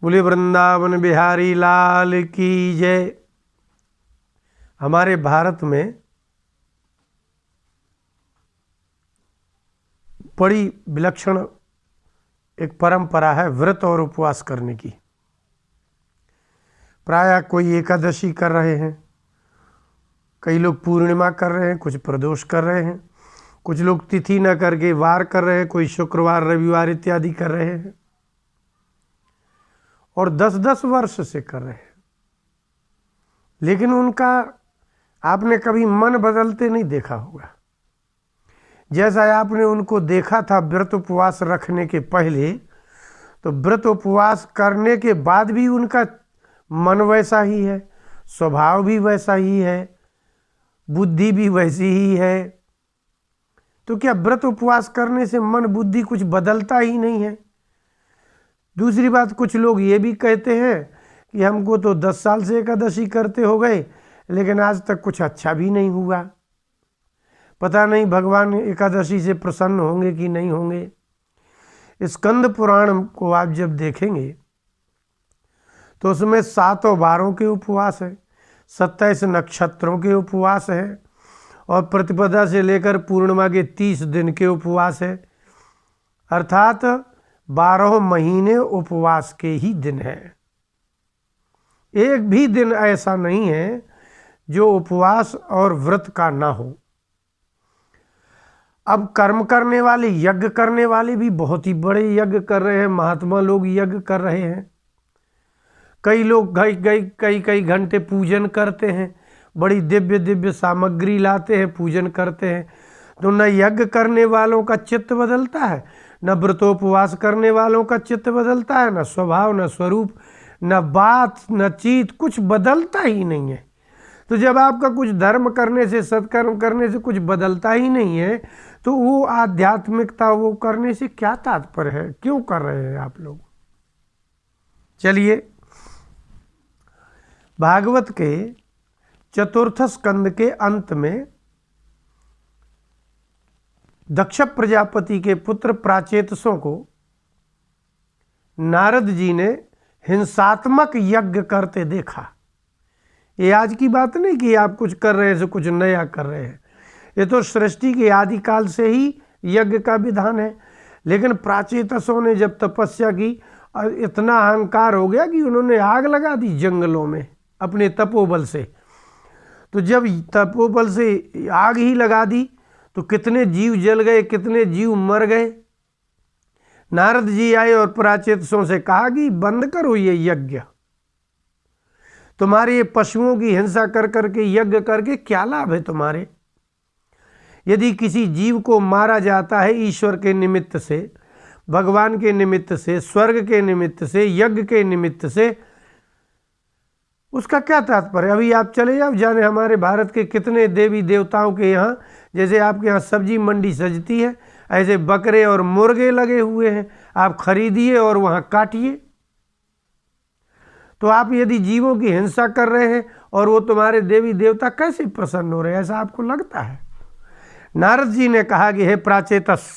बोले वृंदावन बिहारी लाल की जय। हमारे भारत में बड़ी विलक्षण एक परंपरा है व्रत और उपवास करने की। प्रायः कोई एकादशी कर रहे हैं, कई लोग पूर्णिमा कर रहे हैं, कुछ प्रदोष कर रहे हैं, कुछ लोग तिथि न करके वार कर रहे हैं, कोई शुक्रवार रविवार इत्यादि कर रहे हैं और 10-10 वर्ष से कर रहे हैं। लेकिन उनका आपने कभी मन बदलते नहीं देखा होगा। जैसा आपने उनको देखा था व्रत उपवास रखने के पहले, तो व्रत उपवास करने के बाद भी उनका मन वैसा ही है, स्वभाव भी वैसा ही है, बुद्धि भी वैसी ही है। तो क्या व्रत उपवास करने से मन बुद्धि कुछ बदलता ही नहीं है? दूसरी बात, कुछ लोग ये भी कहते हैं कि हमको तो 10 साल से एकादशी करते हो गए लेकिन आज तक कुछ अच्छा भी नहीं हुआ, पता नहीं भगवान एकादशी से प्रसन्न होंगे कि नहीं होंगे। स्कंद पुराण को आप जब देखेंगे तो उसमें 7 वारों के उपवास है, 27 नक्षत्रों के उपवास है और प्रतिपदा से लेकर पूर्णिमा के 30 दिन के उपवास है। अर्थात 12 महीने उपवास के ही दिन है। एक भी दिन ऐसा नहीं है जो उपवास और व्रत का ना हो। अब कर्म करने वाले, यज्ञ करने वाले भी बहुत ही बड़े यज्ञ कर रहे हैं, महात्मा लोग यज्ञ कर रहे हैं। कई लोग कई घंटे पूजन करते हैं, बड़ी दिव्य दिव्य सामग्री लाते हैं, पूजन करते हैं। तो न यज्ञ करने वालों का चित्त बदलता है, न व्रतोपवास करने वालों का चित्त बदलता है, न स्वभाव, न स्वरूप, न बात, न चीत, कुछ बदलता ही नहीं है। तो जब आपका कुछ धर्म करने से, सत्कर्म करने से कुछ बदलता ही नहीं है, तो वो आध्यात्मिकता वो करने से क्या तात्पर्य है? क्यों कर रहे हैं आप लोग? चलिए, भागवत के चतुर्थ स्कंद के अंत में दक्ष प्रजापति के पुत्र प्राचेतसों को नारद जी ने हिंसात्मक यज्ञ करते देखा। ये आज की बात नहीं कि आप कुछ कर रहे हैं, कुछ नया कर रहे हैं। ये तो सृष्टि के आदिकाल से ही यज्ञ का विधान है। लेकिन प्राचेतसों ने जब तपस्या की, इतना अहंकार हो गया कि उन्होंने आग लगा दी जंगलों में अपने तपोबल से। तो जब तपोबल से आग ही लगा दी तो कितने जीव जल गए, कितने जीव मर गए। नारद जी आए और प्राचेतसों से कहा कि बंद करो ये यज्ञ, तुम्हारे ये पशुओं की हिंसा कर करके यज्ञ करके क्या लाभ है तुम्हारे? यदि किसी जीव को मारा जाता है ईश्वर के निमित्त से, भगवान के निमित्त से, स्वर्ग के निमित्त से, यज्ञ के निमित्त से, उसका क्या तात्पर्य? अभी आप चले जाओ, जाने हमारे भारत के कितने देवी देवताओं के यहाँ, जैसे आपके यहाँ सब्जी मंडी सजती है, ऐसे बकरे और मुर्गे लगे हुए हैं। आप खरीदिए और वहाँ काटिए। तो आप यदि जीवों की हिंसा कर रहे हैं और वो तुम्हारे देवी देवता कैसे प्रसन्न हो रहे हैं? ऐसा आपको लगता है? नारद जी ने कहा कि हे प्राचेतस,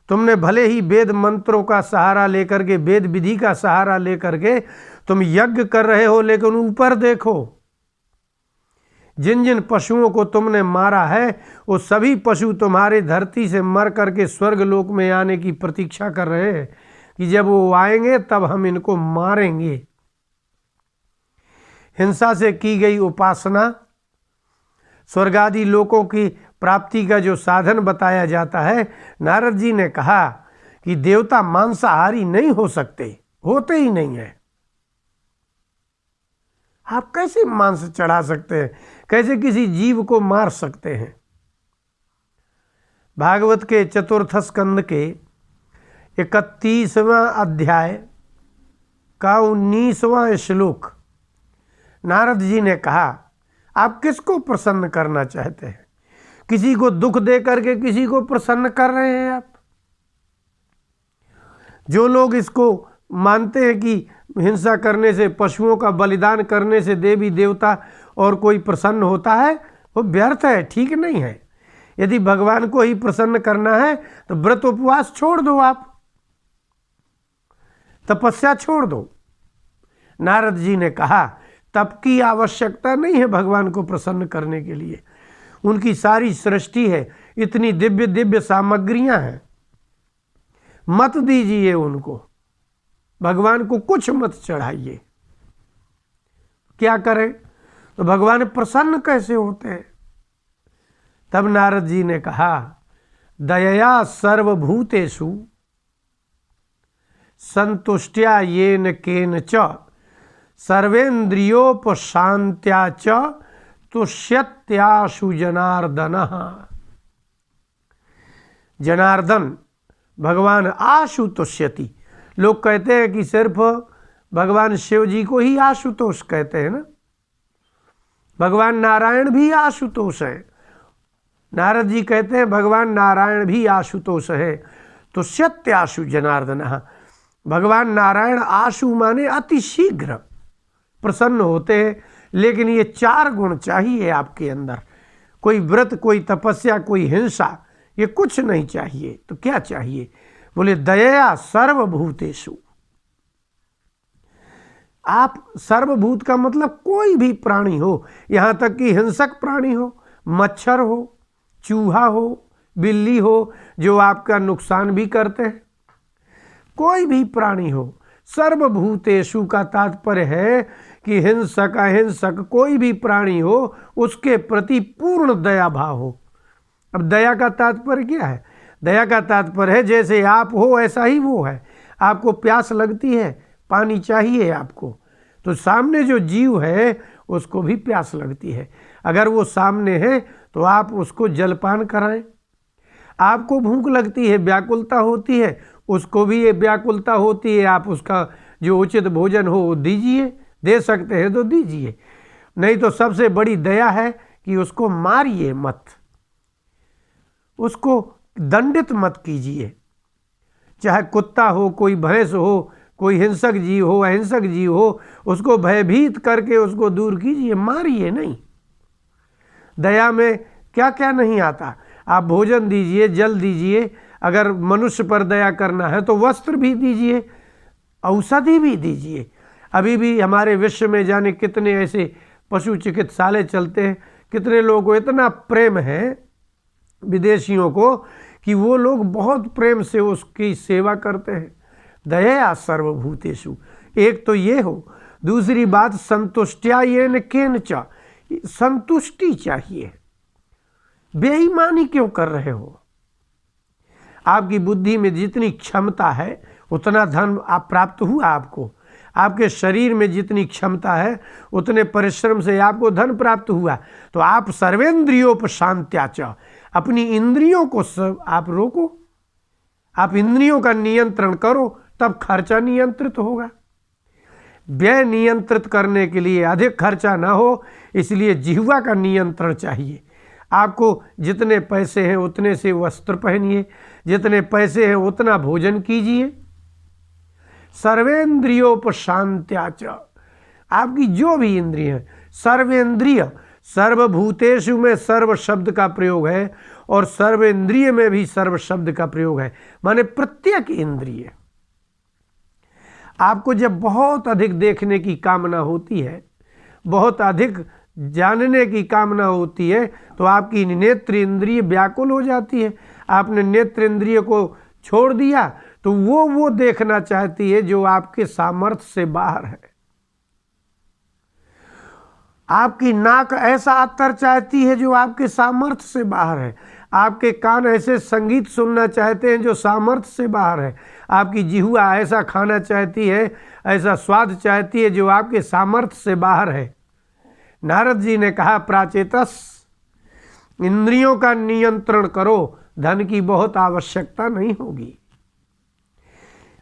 तुमने भले ही वेद मंत्रों का सहारा लेकर के, वेद विधि का सहारा लेकर के तुम यज्ञ कर रहे हो, लेकिन ऊपर देखो, जिन जिन पशुओं को तुमने मारा है वो सभी पशु तुम्हारे धरती से मर करके स्वर्ग लोक में आने की प्रतीक्षा कर रहे हैं कि जब वो आएंगे तब हम इनको मारेंगे। हिंसा से की गई उपासना स्वर्गादि लोकों की प्राप्ति का जो साधन बताया जाता है, नारद जी ने कहा कि देवता मांसाहारी नहीं हो सकते, होते ही नहीं है। आप कैसे मांस चढ़ा सकते हैं? कैसे किसी जीव को मार सकते हैं? भागवत के चतुर्थ स्कंद के 31वां अध्याय का 19वां श्लोक, नारद जी ने कहा, आप किसको प्रसन्न करना चाहते हैं? किसी को दुख दे करके किसी को प्रसन्न कर रहे हैं आप? जो लोग इसको मानते हैं कि हिंसा करने से, पशुओं का बलिदान करने से देवी देवता और कोई प्रसन्न होता है, वो व्यर्थ है, ठीक नहीं है। यदि भगवान को ही प्रसन्न करना है तो व्रत उपवास छोड़ दो आप, तपस्या छोड़ दो। नारद जी ने कहा तप की आवश्यकता नहीं है भगवान को प्रसन्न करने के लिए, उनकी सारी सृष्टि है, इतनी दिव्य दिव्य सामग्रियां हैं, मत दीजिए उनको, भगवान को कुछ मत चढ़ाइए। क्या करें? तो भगवान प्रसन्न कैसे होते हैं? तब नारद जी ने कहा दयया सर्वभूतेषु संतुष्ट्या येन केन च सर्वेन्द्रियोपशांत्या च तुष्यत्याशु जनार्दन। जनार्दन भगवान आशु तुष्यति। लोग कहते हैं कि सिर्फ भगवान शिव जी को ही आशुतोष कहते हैं ना, भगवान नारायण भी आशुतोष है। नारद जी कहते हैं भगवान नारायण भी आशुतोष है। तो सत्याशु जनार्दन, भगवान नारायण आशु माने अति शीघ्र प्रसन्न होते हैं, लेकिन ये 4 गुण चाहिए आपके अंदर। कोई व्रत, कोई तपस्या, कोई हिंसा, ये कुछ नहीं चाहिए। तो क्या चाहिए? बोले दया सर्वभूतेषु। आप सर्वभूत का मतलब कोई भी प्राणी हो, यहाँ तक कि हिंसक प्राणी हो, मच्छर हो, चूहा हो, बिल्ली हो, जो आपका नुकसान भी करते हैं, कोई भी प्राणी हो। सर्वभूतेषु का तात्पर्य है कि हिंसक अहिंसक कोई भी प्राणी हो, उसके प्रति पूर्ण दया भाव हो। अब दया का तात्पर्य क्या है? दया का तात्पर्य है जैसे आप हो ऐसा ही वो है। आपको प्यास लगती है, पानी चाहिए आपको, तो सामने जो जीव है उसको भी प्यास लगती है। अगर वो सामने है तो आप उसको जलपान कराएं। आपको भूख लगती है, व्याकुलता होती है, उसको भी ये व्याकुलता होती है, आप उसका जो उचित भोजन हो वो दीजिए। दे सकते हैं तो दीजिए, नहीं तो सबसे बड़ी दया है कि उसको मारिए मत, उसको दंडित मत कीजिए। चाहे कुत्ता हो, कोई भैंस हो, कोई हिंसक जीव हो, अहिंसक जीव हो, उसको भयभीत करके उसको दूर कीजिए, मारिए नहीं। दया में क्या क्या नहीं आता। आप भोजन दीजिए, जल दीजिए, अगर मनुष्य पर दया करना है तो वस्त्र भी दीजिए, औषधि भी दीजिए। अभी भी हमारे विश्व में जाने कितने ऐसे पशु चिकित्सालय चलते हैं, कितने लोगों को इतना प्रेम है विदेशियों को कि वो लोग बहुत प्रेम से उसकी सेवा करते हैं। दया सर्वभूतेषु, एक तो ये हो। दूसरी बात संतुष्ट्या येन केन च, संतुष्टि चाहिए। बेईमानी क्यों कर रहे हो? आपकी बुद्धि में जितनी क्षमता है उतना धन आप प्राप्त हुआ, आपको आपके शरीर में जितनी क्षमता है उतने परिश्रम से आपको धन प्राप्त हुआ। तो आप सर्वेंद्रियोपशांत्या च, अपनी इंद्रियों को आप रोको, आप इंद्रियों का नियंत्रण करो, तब खर्चा नियंत्रित होगा। व्यय नियंत्रित करने के लिए अधिक खर्चा ना हो, इसलिए जिह्वा का नियंत्रण चाहिए। आपको जितने पैसे हैं उतने से वस्त्र पहनिए, जितने पैसे हैं उतना भोजन कीजिए। सर्वेंद्रियोपशांत्या च, आपकी जो भी इंद्रिय है, सर्वेंद्रिय, सर्वभूतेषु में सर्व शब्द का प्रयोग है और सर्वेंद्रिय में भी सर्व शब्द का प्रयोग है, माने प्रत्येक इंद्रिय। आपको जब बहुत अधिक देखने की कामना होती है, बहुत अधिक जानने की कामना होती है, तो आपकी नेत्र इंद्रिय व्याकुल हो जाती है। आपने नेत्र इंद्रिय को छोड़ दिया तो वो देखना चाहती है जो आपके सामर्थ्य से बाहर है। आपकी नाक ऐसा अत्तर चाहती है जो आपके सामर्थ्य से बाहर है। आपके कान ऐसे संगीत सुनना चाहते हैं जो सामर्थ्य से बाहर है। आपकी जिह्वा ऐसा खाना चाहती है, ऐसा स्वाद चाहती है जो आपके सामर्थ्य से बाहर है। नारद जी ने कहा प्राचेतस, इंद्रियों का नियंत्रण करो, धन की बहुत आवश्यकता नहीं होगी।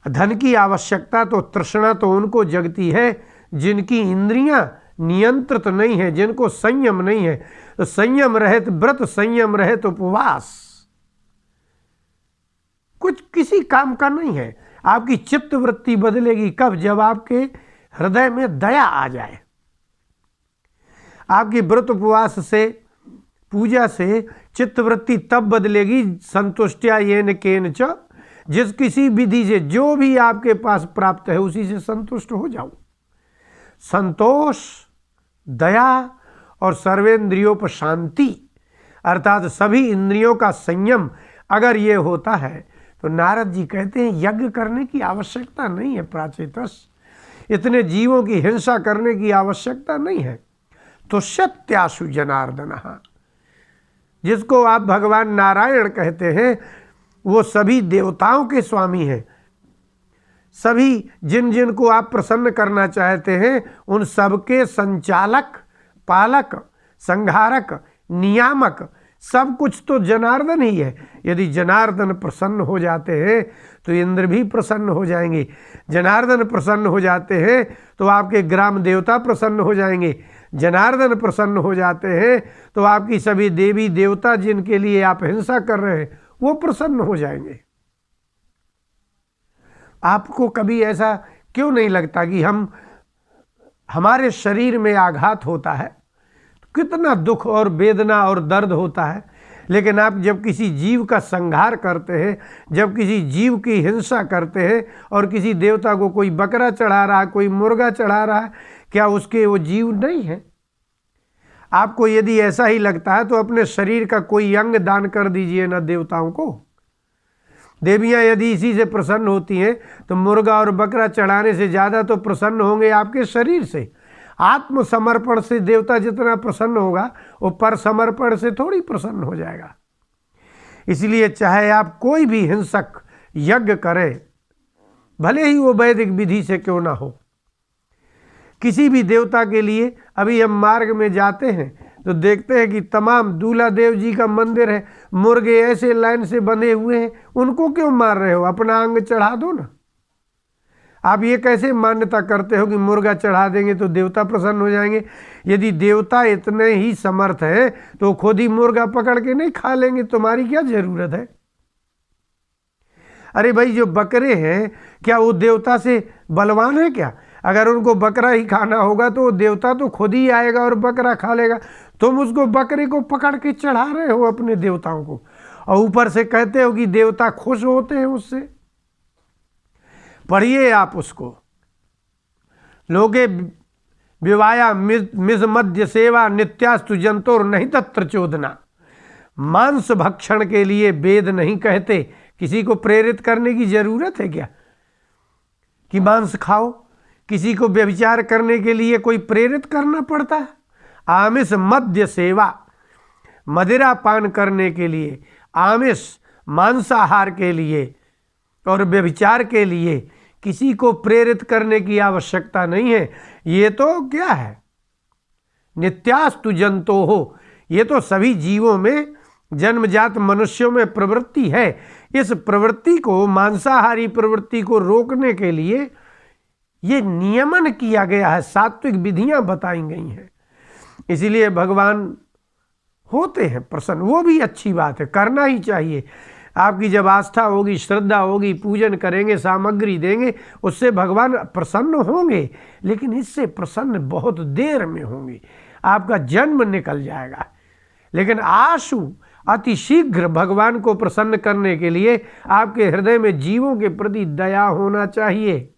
धन की आवश्यकता तो तृष्णा तो उनको जगती है जिनकी इंद्रियां नियंत्रित नहीं है, जिनको संयम नहीं है। तो संयम रहित व्रत, संयम रहित उपवास कुछ किसी काम का नहीं है। आपकी चित्त वृत्ति बदलेगी कब? जब आपके हृदय में दया आ जाए। आपकी व्रत उपवास से, पूजा से चित्तवृत्ति तब बदलेगी संतुष्ट्या येन केन च, जिस किसी विधि से जो भी आपके पास प्राप्त है उसी से संतुष्ट हो जाओ। संतोष, दया और सर्वेंद्रियों पर शांति अर्थात सभी इंद्रियों का संयम अगर ये होता है तो नारद जी कहते हैं यज्ञ करने की आवश्यकता नहीं है प्राचेतस, इतने जीवों की हिंसा करने की आवश्यकता नहीं है। तो सत्यासु जनार्दन, जिसको आप भगवान नारायण कहते हैं, वो सभी देवताओं के स्वामी हैं। सभी जिन जिन को आप प्रसन्न करना चाहते हैं उन सबके संचालक, पालक, संहारक, नियामक सब कुछ तो जनार्दन ही है। यदि जनार्दन प्रसन्न हो जाते हैं तो इंद्र भी प्रसन्न हो जाएंगे। जनार्दन प्रसन्न हो जाते हैं तो आपके ग्राम देवता प्रसन्न हो जाएंगे। जनार्दन प्रसन्न हो जाते हैं तो आपकी सभी देवी देवता जिनके लिए आप हिंसा कर रहे हैं वो प्रसन्न हो जाएंगे। आपको कभी ऐसा क्यों नहीं लगता कि हमारे शरीर में आघात होता है तो कितना दुख और वेदना और दर्द होता है, लेकिन आप जब किसी जीव का संहार करते हैं, जब किसी जीव की हिंसा करते हैं और किसी देवता को कोई बकरा चढ़ा रहा है, कोई मुर्गा चढ़ा रहा है, क्या उसके वो जीव नहीं है? आपको यदि ऐसा ही लगता है तो अपने शरीर का कोई अंग दान कर दीजिए ना देवताओं को। देवियां यदि इसी से प्रसन्न होती हैं तो मुर्गा और बकरा चढ़ाने से ज़्यादा तो प्रसन्न होंगे आपके शरीर से। आत्मसमर्पण से देवता जितना प्रसन्न होगा वो पर समर्पण से थोड़ी प्रसन्न हो जाएगा। इसलिए चाहे आप कोई भी हिंसक यज्ञ करें, भले ही वो वैदिक विधि से क्यों ना हो, किसी भी देवता के लिए, अभी हम मार्ग में जाते हैं तो देखते हैं कि तमाम दूल्हा देव जी का मंदिर है, मुर्गे ऐसे लाइन से बंधे हुए हैं, उनको क्यों मार रहे हो? अपना अंग चढ़ा दो ना। आप ये कैसे मान्यता करते हो कि मुर्गा चढ़ा देंगे तो देवता प्रसन्न हो जाएंगे? यदि देवता इतने ही समर्थ हैं तो खुद ही मुर्गा पकड़ के नहीं खा लेंगे, तुम्हारी क्या जरूरत है? अरे भाई, जो बकरे हैं क्या वो देवता से बलवान है क्या? अगर उनको बकरा ही खाना होगा तो देवता तो खुद ही आएगा और बकरा खा लेगा। तुम उसको बकरे को पकड़ के चढ़ा रहे हो अपने देवताओं को, और ऊपर से कहते हो कि देवता खुश होते हैं उससे। पढ़िए आप उसको, लोगे विवाया मिज मध्य सेवा नित्यास्तु जंतुर नहीं तत्र चोदना। मांस भक्षण के लिए वेद नहीं कहते। किसी को प्रेरित करने की जरूरत है क्या कि मांस खाओ? किसी को व्यभिचार करने के लिए कोई प्रेरित करना पड़ता है? आमिष मद्य सेवा, मदिरा पान करने के लिए, आमिष मांसाहार के लिए और व्यभिचार के लिए किसी को प्रेरित करने की आवश्यकता नहीं है। ये तो क्या है? नित्यास्तु जंतो हो, ये तो सभी जीवों में, जन्मजात मनुष्यों में प्रवृत्ति है। इस प्रवृत्ति को, मांसाहारी प्रवृत्ति को रोकने के लिए ये नियमन किया गया है, सात्विक विधियां बताई गई हैं। इसीलिए भगवान होते हैं प्रसन्न, वो भी अच्छी बात है, करना ही चाहिए। आपकी जब आस्था होगी, श्रद्धा होगी, पूजन करेंगे, सामग्री देंगे, उससे भगवान प्रसन्न होंगे, लेकिन इससे प्रसन्न बहुत देर में होंगे, आपका जन्म निकल जाएगा। लेकिन आशु अति शीघ्र भगवान को प्रसन्न करने के लिए आपके हृदय में जीवों के प्रति दया होना चाहिए,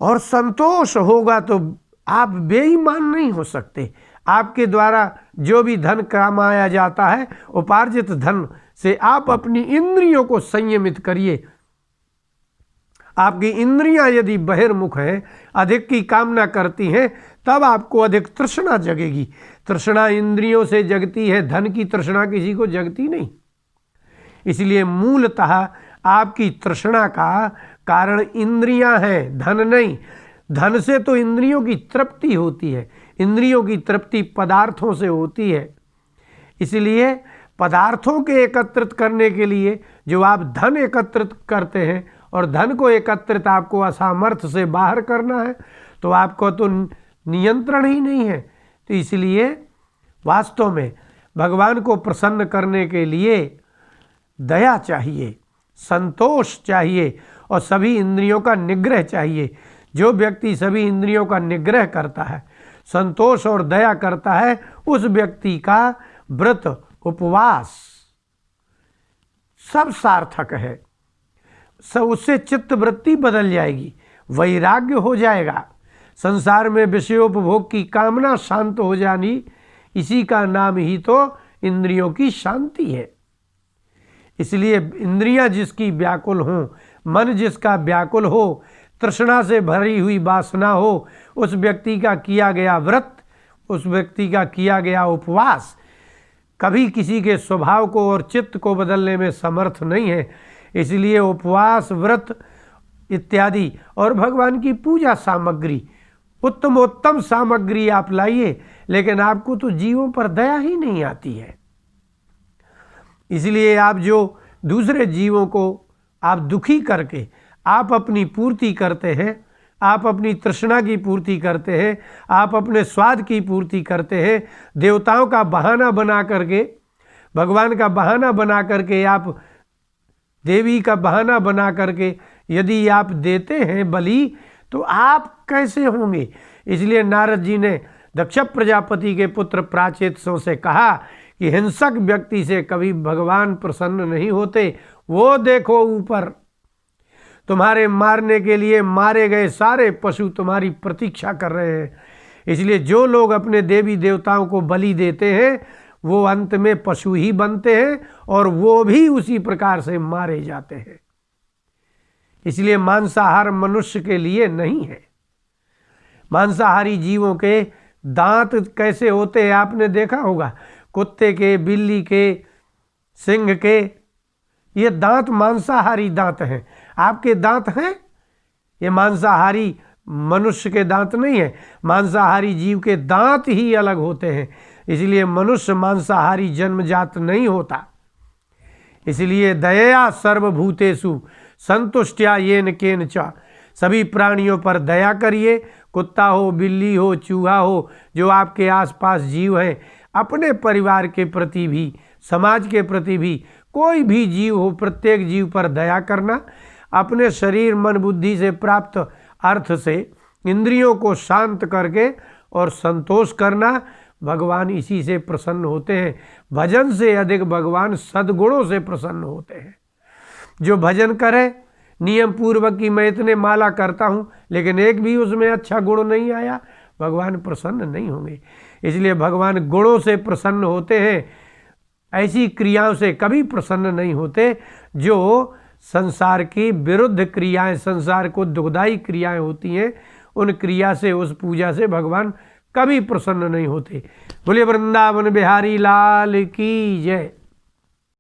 और संतोष होगा तो आप बेईमान नहीं हो सकते। आपके द्वारा जो भी धन कमाया जाता है, उपार्जित धन से आप अपनी इंद्रियों को संयमित करिए। आपकी इंद्रियां यदि बहिर्मुख हैं, अधिक की कामना करती हैं, तब आपको अधिक तृष्णा जगेगी। तृष्णा इंद्रियों से जगती है, धन की तृष्णा किसी को जगती नहीं। इसलिए मूलतः आपकी तृष्णा का कारण इंद्रियां हैं, धन नहीं। धन से तो इंद्रियों की तृप्ति होती है, इंद्रियों की तृप्ति पदार्थों से होती है। इसलिए पदार्थों के एकत्रित करने के लिए जो आप धन एकत्रित करते हैं, और धन को एकत्रित आपको असामर्थ्य से बाहर करना है, तो आपको तो नियंत्रण ही नहीं है। तो इसलिए वास्तव में भगवान को प्रसन्न करने के लिए दया चाहिए, संतोष चाहिए और सभी इंद्रियों का निग्रह चाहिए। जो व्यक्ति सभी इंद्रियों का निग्रह करता है, संतोष और दया करता है, उस व्यक्ति का व्रत, उपवास, सब सार्थक है। सब उससे चित्त वृत्ति बदल जाएगी, वैराग्य हो जाएगा, संसार में विषयोपभोग की कामना शांत हो जानी, इसी का नाम ही तो इंद्रियों की शांति है। इसलिए इंद्रियां जिसकी व्याकुल हों, मन जिसका व्याकुल हो, तृष्णा से भरी हुई वासना हो, उस व्यक्ति का किया गया व्रत, उस व्यक्ति का किया गया उपवास कभी किसी के स्वभाव को और चित्त को बदलने में समर्थ नहीं है। इसलिए उपवास, व्रत इत्यादि और भगवान की पूजा सामग्री, उत्तम सामग्री आप लाइए, लेकिन आपको तो जीवों पर दया ही नहीं आती है। इसलिए आप जो दूसरे जीवों को आप दुखी करके आप अपनी पूर्ति करते हैं, आप अपनी तृष्णा की पूर्ति करते हैं, आप अपने स्वाद की पूर्ति करते हैं, देवताओं का बहाना बना करके, भगवान का बहाना बना करके, आप देवी का बहाना बना करके यदि आप देते हैं बलि, तो आप कैसे होंगे। इसलिए नारद जी ने दक्ष प्रजापति के पुत्र प्राचेतसों से कहा कि हिंसक व्यक्ति से कभी भगवान प्रसन्न नहीं होते। वो देखो ऊपर, तुम्हारे मारने के लिए मारे गए सारे पशु तुम्हारी प्रतीक्षा कर रहे हैं। इसलिए जो लोग अपने देवी देवताओं को बलि देते हैं वो अंत में पशु ही बनते हैं और वो भी उसी प्रकार से मारे जाते हैं। इसलिए मांसाहार मनुष्य के लिए नहीं है। मांसाहारी जीवों के दांत कैसे होते हैं आपने देखा होगा, कुत्ते के, बिल्ली के, सिंह के, ये दांत मांसाहारी दांत हैं। आपके दांत हैं, ये मांसाहारी मनुष्य के दांत नहीं है। मांसाहारी जीव के दांत ही अलग होते हैं। इसलिए मनुष्य मांसाहारी जन्मजात नहीं होता। इसलिए दया सर्वभूतेषु संतुष्टया येन केन च, सभी प्राणियों पर दया करिए। कुत्ता हो, बिल्ली हो, चूहा हो, जो आपके आसपास जीव हैं, अपने परिवार के प्रति भी, समाज के प्रति भी, कोई भी जीव हो, प्रत्येक जीव पर दया करना, अपने शरीर मन बुद्धि से प्राप्त अर्थ से इंद्रियों को शांत करके और संतोष करना। भगवान इसी से प्रसन्न होते हैं। भजन से अधिक भगवान सद्गुणों से प्रसन्न होते हैं। जो भजन करे नियम पूर्वक कि मैं इतने माला करता हूँ लेकिन एक भी उसमें अच्छा गुण नहीं आया, भगवान प्रसन्न नहीं होंगे। इसलिए भगवान गुणों से प्रसन्न होते हैं, ऐसी क्रियाओं से कभी प्रसन्न नहीं होते जो संसार की विरुद्ध क्रियाएं, संसार को दुखदायी क्रियाएं होती हैं, उन क्रिया से, उस पूजा से भगवान कभी प्रसन्न नहीं होते। बोलिए वृंदावन बिहारी लाल की जय।